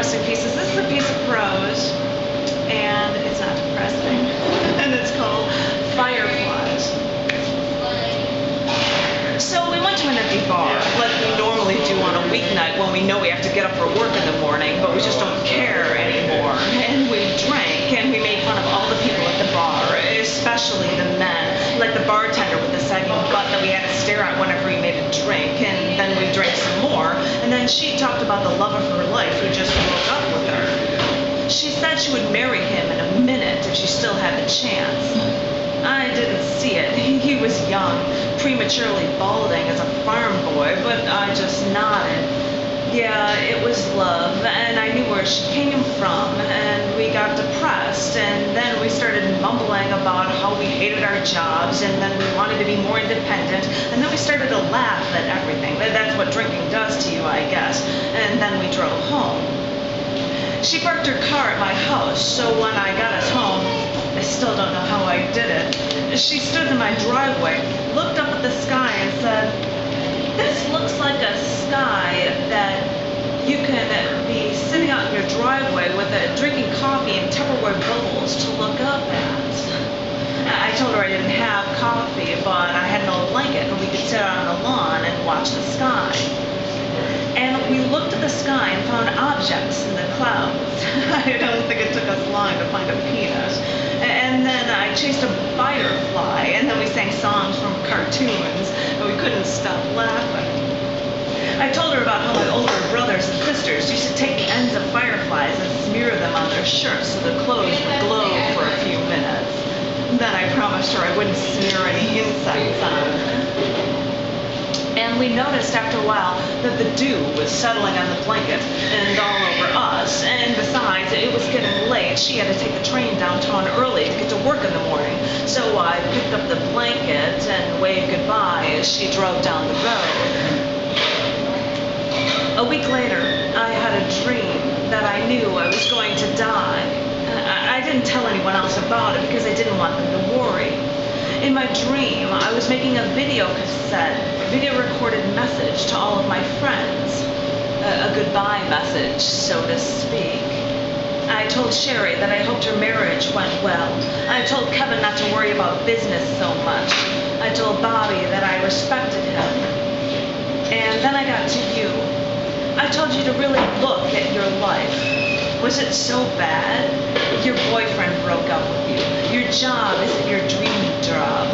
depressing pieces. This is a piece of prose, and it's not depressing, and it's called Fireflies. So we went to an empty bar, like we normally do on a weeknight when we know we have to get up for work in the morning, but we just don't care anymore. And we drank, and we made fun of all the people at the bar, especially the men, like the bartender with the sagging butt that we had to stare at whenever he made a drink. And then we drank some more, and then she talked about the love of her life who just broke up with her. She said she would marry him in a minute if she still had the chance. I didn't see it. He was young, prematurely balding as a farm boy, but I just nodded. Yeah, it was love, and I knew where she came from, and we got depressed, and then we started mumbling about how we hated our jobs, and then we wanted to be more independent, and then we started to laugh at everything. That's what drinking does to you, I guess. And then we drove home. She parked her car at my house, so when I got us home, I still don't know how I did it, she stood in my driveway, looked up at the sky and said, "This looks like a sky that you can be sitting out in your driveway with drinking coffee and Tupperware bubbles to look up at." I told her I didn't have coffee, but I had an old blanket and we could sit out on the lawn and watch the sky. And we looked at the sky and found objects in the clouds. I don't think it took us long to find a peanut. And then I chased a firefly, and then we sang songs from cartoons, and we couldn't stop laughing. I told her about how my older brothers and sisters used to take the ends of fireflies and smear them on their shirts so the clothes would glow for a few minutes. Then I promised her I wouldn't smear any insects on her. And we noticed after a while that the dew was settling on the blanket and all over us. And besides, it was getting late. She had to take the train downtown early to get to work in the morning. So I picked up the blanket and waved goodbye as she drove down the road. A week later, I had a dream that I knew I was going to die. I didn't tell anyone else about it because I didn't want them to worry. In my dream, I was making a video cassette, video recorded message to all of my friends. A goodbye message, so to speak. I told Sherry that I hoped her marriage went well. I told Kevin not to worry about business so much. I told Bobby that I respected him. And then I got to you. I told you to really look at your life. Was it so bad? Your boyfriend broke up with you. Your job isn't your dream job.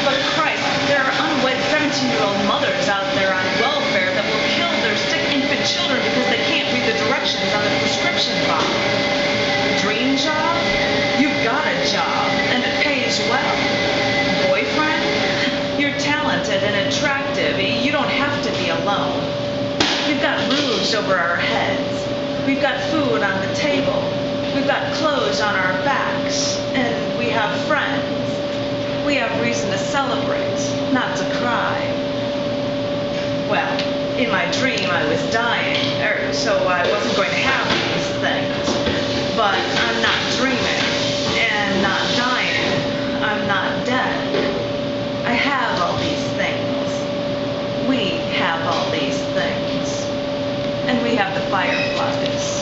But Christ, there are unwed 17-year-old mothers out there on welfare that will kill their sick infant children because they can't read the directions on the prescription bottle. Dream job? You've got a job, and it pays well. Boyfriend? You're talented and attractive. You don't have to be alone. We've got roofs over our heads. We've got food on the table. We've got clothes on our backs. And we have friends. We have reason to celebrate, not to cry. Well, in my dream I was dying, so I wasn't going to have these things. But I'm not dreaming and not dying. I'm not dead. I have all these things. We have all these things. And we have the fireflies.